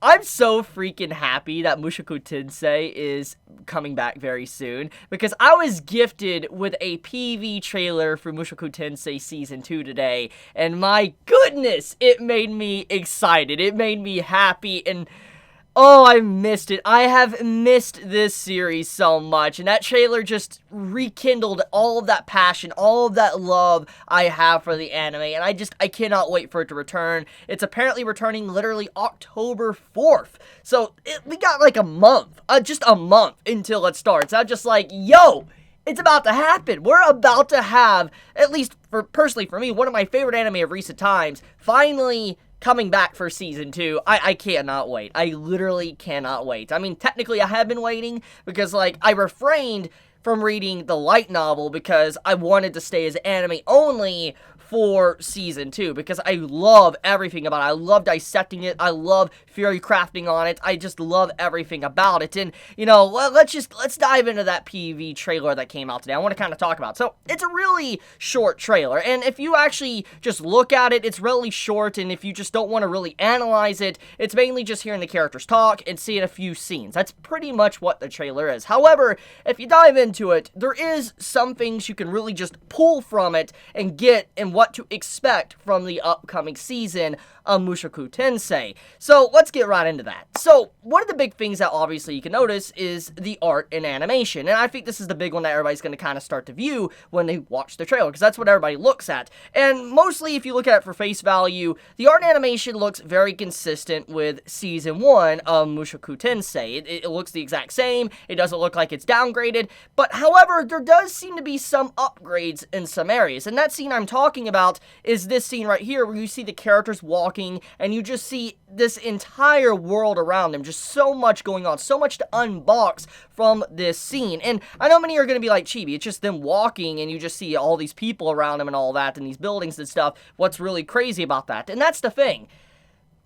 I'm so freaking happy that Mushoku Tensei is coming back very soon, because I was gifted with a PV trailer for Mushoku Tensei Season 2 today, and my goodness, it made me excited. It made me happy, and oh, I missed it. I have missed this series so much, and that trailer just rekindled all of that passion, all of that love I have for the anime, and I cannot wait for it to return. It's apparently returning literally October 4th, so we got like a month, just a month until it starts. I'm just like, yo, it's about to happen. We're about to have, at least personally for me, one of my favorite anime of recent times, finally coming back for Season 2. I cannot wait. I literally cannot wait. I mean, technically I have been waiting, because, like, I refrained from reading the light novel because I wanted to stay as anime only for Season 2, because I love everything about it. I love dissecting it. I love theory crafting on it. I just love everything about it. And, you know, let's dive into that PV trailer that came out today. I want to kind of talk about it. So, it's a really short trailer, and if you actually just look at it, it's really short, and if you just don't want to really analyze it, it's mainly just hearing the characters talk and seeing a few scenes. That's pretty much what the trailer is. However, if you dive into it, there is some things you can really just pull from it and get and what to expect from the upcoming season of Mushoku Tensei. So let's get right into that. So one of the big things that obviously you can notice is the art and animation, and I think this is the big one that everybody's going to kind of start to view when they watch the trailer, because that's what everybody looks at. And mostly, if you look at it for face value, the art and animation looks very consistent with Season 1 of Mushoku Tensei. It looks the exact same. It doesn't look like it's downgraded, but however, there does seem to be some upgrades in some areas, and that scene I'm talking about is this scene right here, where you see the characters walking, and you just see this entire world around them, just so much going on, so much to unbox from this scene. And I know many are going to be like, Chibi, it's just them walking, and you just see all these people around them and all that, and these buildings and stuff. What's really crazy about that? And that's the thing.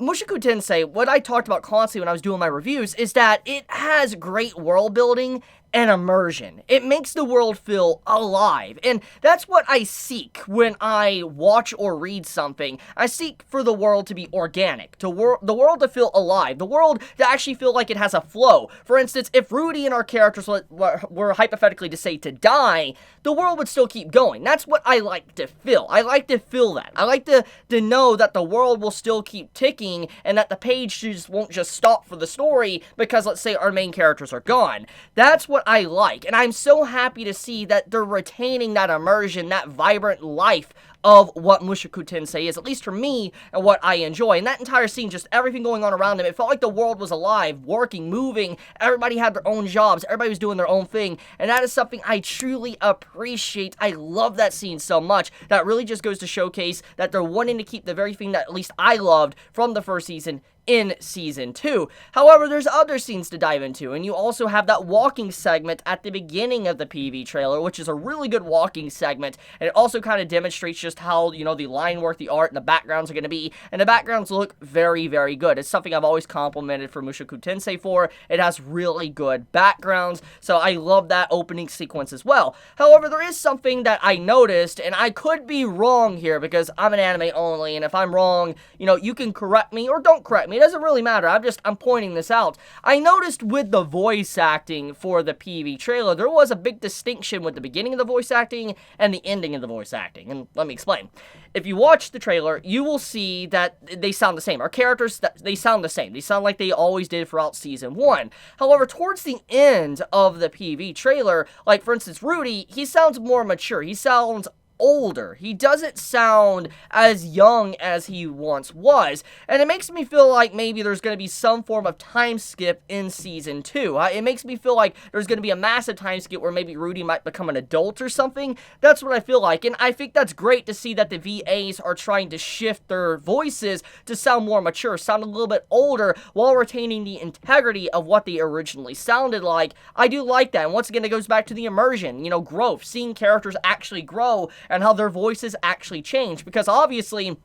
Mushoku Tensei, what I talked about constantly when I was doing my reviews, is that it has great world building and immersion. It makes the world feel alive, and that's what I seek when I watch or read something. I seek for the world to be organic, the world to feel alive, the world to actually feel like it has a flow. For instance, if Rudy and our characters were hypothetically to say to die, the world would still keep going. That's what I like to feel. I like to feel that. I like to know that the world will still keep ticking, and that the page just won't just stop for the story because, let's say, our main characters are gone. That's what I like, and I'm so happy to see that they're retaining that immersion, that vibrant life of what Mushoku Tensei is, at least for me, and what I enjoy. And that entire scene, just everything going on around them, it felt like the world was alive, working, moving, everybody had their own jobs, everybody was doing their own thing, and that is something I truly appreciate. I love that scene so much. That really just goes to showcase that they're wanting to keep the very thing that at least I loved from the first season in Season 2. However, there's other scenes to dive into, and you also have that walking segment at the beginning of the PV trailer, which is a really good walking segment, and it also kind of demonstrates just how, you know, the line work, the art, and the backgrounds are going to be, and the backgrounds look very, very good. It's something I've always complimented for Mushoku Tensei for. It has really good backgrounds, so I love that opening sequence as well. However, there is something that I noticed, and I could be wrong here, because I'm an anime only, and if I'm wrong, you know, you can correct me, or don't correct me. It doesn't really matter. I'm pointing this out. I noticed with the voice acting for the PV trailer, there was a big distinction with the beginning of the voice acting and the ending of the voice acting. And let me explain. If you watch the trailer, you will see that they sound the same. Our characters, they sound the same. They sound like they always did throughout Season 1. However, towards the end of the PV trailer, like for instance, Rudy, he sounds more mature. He sounds older. He doesn't sound as young as he once was, and it makes me feel like maybe there's going to be some form of time skip in Season 2. It makes me feel like there's going to be a massive time skip where maybe Rudy might become an adult or something. That's what I feel like, and I think that's great to see that the VAs are trying to shift their voices to sound more mature, sound a little bit older, while retaining the integrity of what they originally sounded like. I do like that, and once again, it goes back to the immersion, you know, growth, seeing characters actually grow, and how their voices actually change, because obviously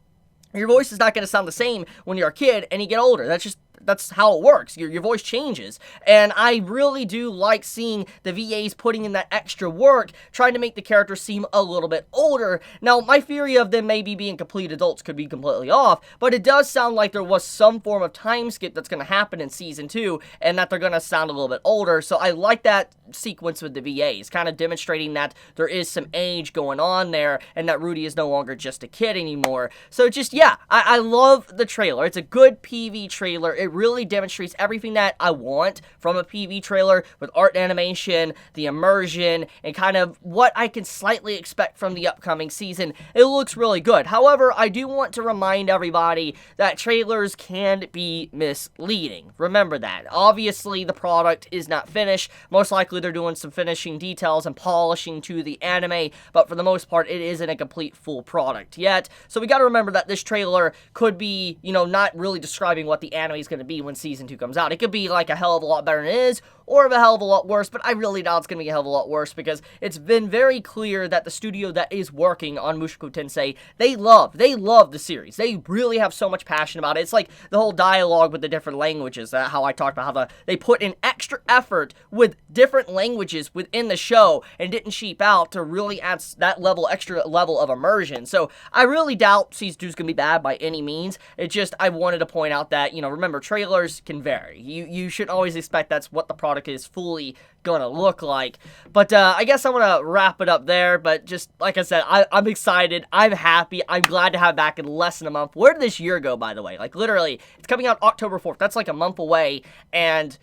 your voice is not going to sound the same when you're a kid and you get older. That's that's how it works. Your voice changes. And I really do like seeing the VAs putting in that extra work, trying to make the characters seem a little bit older. Now, my theory of them maybe being complete adults could be completely off, but it does sound like there was some form of time skip that's going to happen in Season 2, and that they're going to sound a little bit older, so I like that sequence with the VAs, kind of demonstrating that there is some age going on there, and that Rudy is no longer just a kid anymore. So just, yeah, I love the trailer. It's a good PV trailer. It really demonstrates everything that I want from a PV trailer, with art and animation, the immersion, and kind of what I can slightly expect from the upcoming season. It looks really good. However, I do want to remind everybody that trailers can be misleading. Remember that. Obviously, the product is not finished. Most likely, they're doing some finishing details and polishing to the anime, but for the most part, it isn't a complete full product yet. So we gotta remember that this trailer could be, you know, not really describing what the anime is gonna be when Season 2 comes out. It could be like a hell of a lot better than it is, or a hell of a lot worse, but I really doubt it's going to be a hell of a lot worse, because it's been very clear that the studio that is working on Mushoku Tensei, they love the series. They really have so much passion about it. It's like the whole dialogue with the different languages, how I talked about how they put in extra effort with different languages within the show, and didn't cheap out to really add that extra level of immersion. So I really doubt Season 2 is going to be bad by any means. It's just, I wanted to point out that, you know, remember, trailers can vary. You shouldn't always expect that's what the product is fully gonna look like. But I guess I'm gonna wrap it up there. But just like I said, I'm excited, I'm happy, I'm glad to have it back in less than a month. Where did this year go, by the way? Like, literally, it's coming out October 4th. That's like a month away, and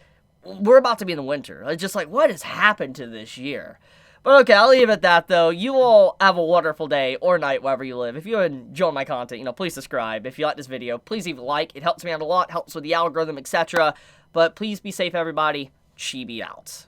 we're about to be in the winter. It's just like, what has happened to this year? But okay, I'll leave it at that, though. You all have a wonderful day or night wherever you live. If you enjoy my content, you know, please subscribe. If you like this video, please leave a like. It helps me out a lot, helps with the algorithm, etc. But please be safe, everybody. Chibi out.